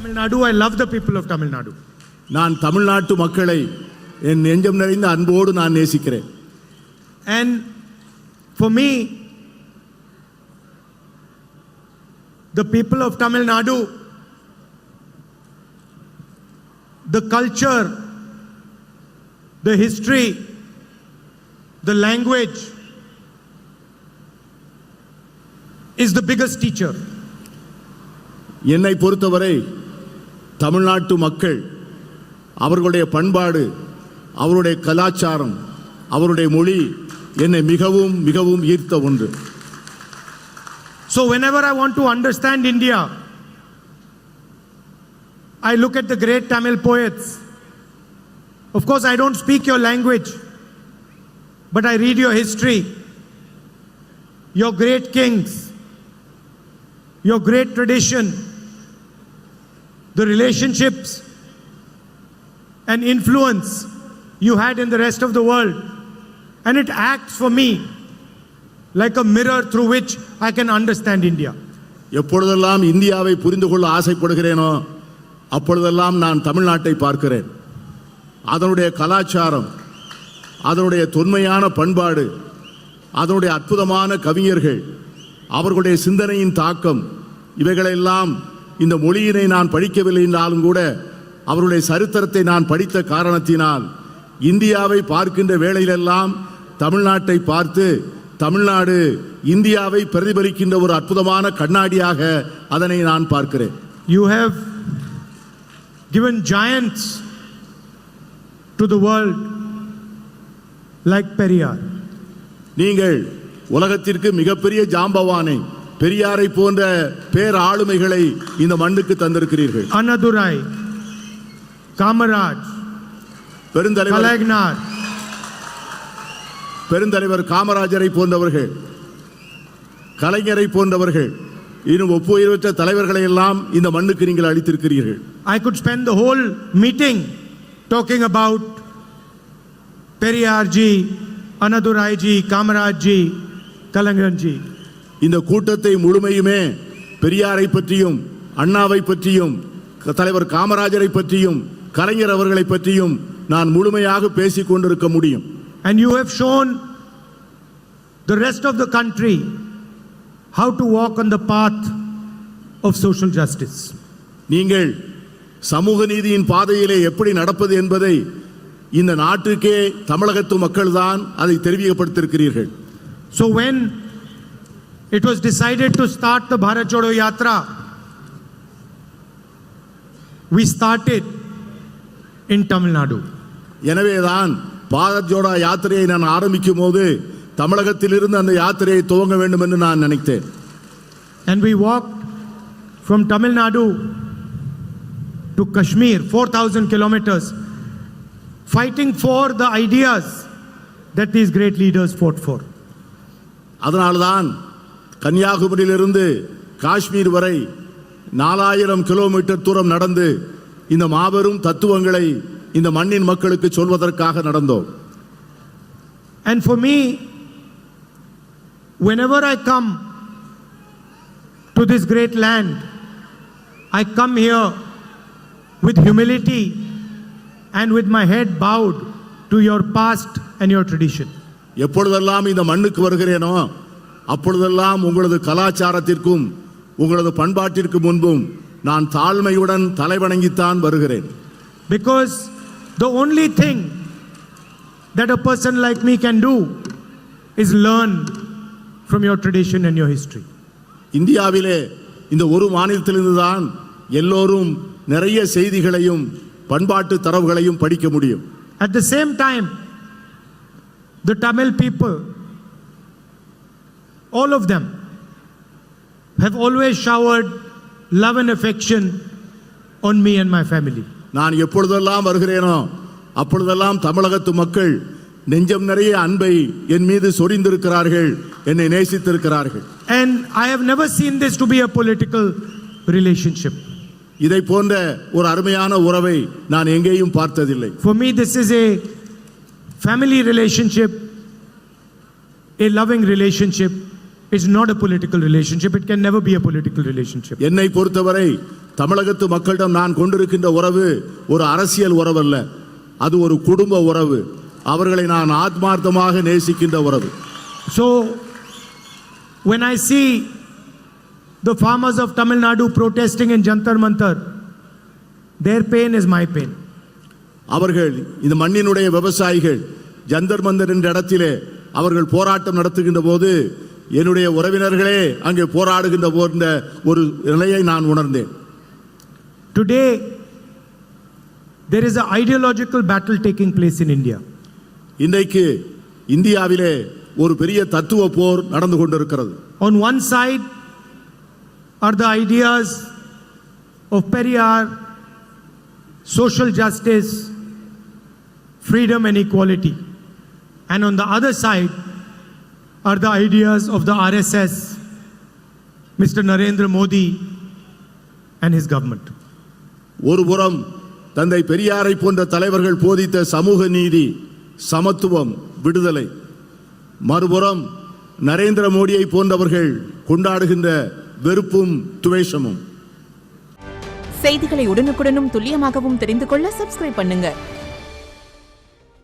Tamil Nadu. I love the people of Tamil Nadu. நான் தமிழ்நாட்டு மக்களை என் நெஞ்சம் நிறைந்த அன்போடு நான் நேசிக்கிறேன். And for me, the people of Tamil Nadu, the culture, the history, the language is the biggest teacher. என்னை பொறுத்தவரை தமிழ்நாட்டு மக்கள் அவர்களுடைய பண்பாடு, அவருடைய கலாச்சாரம், அவருடைய மொழி என்னை மிகவும் மிகவும் ஈர்த்த ஒன்று. So whenever I want to understand India, I look at the great Tamil poets. Of course, I don't speak your language, but I read your history, your great kings, your great tradition, the relationships and influence you had in the rest of the world. And it acts for me like a mirror through which I can understand India. எப்பொழுதெல்லாம் இந்தியாவை புரிந்து கொள்ள ஆசைப்படுகிறேனோ அப்பொழுதெல்லாம் நான் தமிழ்நாட்டை பார்க்கிறேன். அதனுடைய கலாச்சாரம், அதனுடைய தொன்மையான பண்பாடு, அதனுடைய அற்புதமான கவிஞர்கள், அவர்களுடைய சிந்தனையின் தாக்கம், இவைகளெல்லாம் இந்த மொழியினை நான் படிக்கவில்லை என்றாலும் கூட அவருடைய சரித்திரத்தை நான் படித்த காரணத்தினால் இந்தியாவை பார்க்கின்ற வேளையிலெல்லாம் தமிழ்நாட்டை பார்த்து தமிழ்நாடு இந்தியாவை பிரதிபலிக்கின்ற ஒரு அற்புதமான கண்ணாடியாக அதனை நான் பார்க்கிறேன். You have given giants to the world like Periyar. நீங்கள் உலகத்திற்கு மிகப்பெரிய ஜாம்பவானை பெரியாரை போன்ற பேர் ஆளுமைகளை இந்த மண்ணுக்கு தந்திருக்கிறீர்கள். Annadurai, Kamaraj, பெருந்தலைவர் Kalagnar, பெருந்தலைவர் காமராஜரை போன்றவர்கள், கலைஞரை போன்றவர்கள், இன்னும் ஒப்புயர்வற்ற தலைவர்களை எல்லாம் இந்த மண்ணுக்கு நீங்கள் அளித்திருக்கிறீர்கள். I could spend the whole meeting talking about Periyar ji, Annadurai ji, Kamaraj ji, Kalagnar ji. இந்த கூட்டத்தை முழுமையுமே பெரியாரை பற்றியும் அண்ணாவை பற்றியும் தலைவர் காமராஜரை பற்றியும் கலைஞர் அவர்களை பற்றியும் நான் முழுமையாக பேசிக் கொண்டிருக்க முடியும். And you have shown the rest of the country how to walk on the path of social justice. நீங்கள் சமூக நீதியின் பாதையிலே எப்படி நடப்பது என்பதை இந்த நாட்டுக்கே தமிழகத்து மக்கள் தான் அதை தெரிவிக்கப்படுத்தியிருக்கிறீர்கள். So when it was decided to start the Bharat Jodo Yatra, we started in Tamil Nadu. எனவேதான் பாரத் ஜோடோ யாத்திரையை நான் ஆரம்பிக்கும் போது தமிழகத்திலிருந்து அந்த யாத்திரையை துவங்க வேண்டும் என்று நான் நினைத்தேன். And we walked from Tamil Nadu to Kashmir, 4,000 kilometers, fighting for the ideas that these great leaders fought for. அதனால்தான் கன்னியாகுமரியிலிருந்து காஷ்மீர் வரை 4000 கிலோமீட்டர் தூரம் நடந்து இந்த மாபெரும் தத்துவங்களை இந்த மண்ணின் மக்களுக்கு சொல்வதற்காக நடந்தோம். And for me, whenever I come to this great land, I come here with humility and with my head bowed to your past and your tradition. எப்பொழுதெல்லாம் இந்த மண்ணுக்கு வருகிறேனோ அப்பொழுதெல்லாம் உங்களது கலாச்சாரத்திற்கும் உங்களது பண்பாட்டிற்கு முன்பும் நான் தாழ்மையுடன் தலைவணங்கித்தான் வருகிறேன். Because the only thing that a person like me can do is learn from your tradition and your history. இந்தியாவிலே இந்த ஒரு மாநிலத்திலிருந்து தான் எல்லோரும் நிறைய செய்திகளையும் பண்பாட்டு தரவுகளையும் படிக்க முடியும். At the same time, the Tamil people, all of them, have always showered love and affection on me and my family. நான் எப்பொழுதெல்லாம் வருகிறேனோ அப்பொழுதெல்லாம் தமிழகத்து மக்கள் நெஞ்சம் நிறைய அன்பை என் மீது சொரிந்திருக்கிறார்கள், என்னை நேசித்திருக்கிறார்கள். And I have never seen this to be a political relationship. இதை போன்ற ஒரு அருமையான உறவை நான் எங்கேயும் பார்த்ததில்லை. For me, this is a family relationship, a loving relationship. It's not a political relationship. It can never be a political relationship. என்னை பொறுத்தவரை தமிழகத்து மக்களிடம் நான் கொண்டிருக்கின்ற உறவு ஒரு அரசியல் உறவல்ல, அது ஒரு குடும்ப உறவு. அவர்களை நான் ஆத்மார்த்தமாக நேசிக்கின்ற உறவு. So, when I see the farmers of Tamil Nadu protesting in Jantar Mantar, their pain is my pain. அவர்கள் இந்த மண்ணினுடைய விவசாயிகள் ஜந்தர் மந்தர் என்ற இடத்திலே அவர்கள் போராட்டம் நடத்துகின்ற போது என்னுடைய உறவினர்களே அங்கே போராடுகின்ற போன்ற ஒரு நிலையை நான் உணர்ந்தேன். Today, there is an ideological battle taking place in India. இன்றைக்கு இந்தியாவிலே ஒரு பெரிய தத்துவ போர் நடந்து கொண்டிருக்கிறது. On one side are the ideas of Periyar, social justice, freedom and equality. And on the other side are the ideas of the RSS, Mr. Narendra Modi and his government. ஒரு புறம் தந்தை பெரியாரை போன்ற தலைவர்கள் போதித்த சமூக நீதி, சமத்துவம், விடுதலை, மறுபுறம் நரேந்திர மோடியை போன்றவர்கள் கொண்டாடுகின்ற வெறுப்பும் துவேஷமும். செய்திகளை உடனுக்குடனும் துல்லியமாகவும் தெரிந்து கொள்ள சப்ஸ்கிரைப் பண்ணுங்க.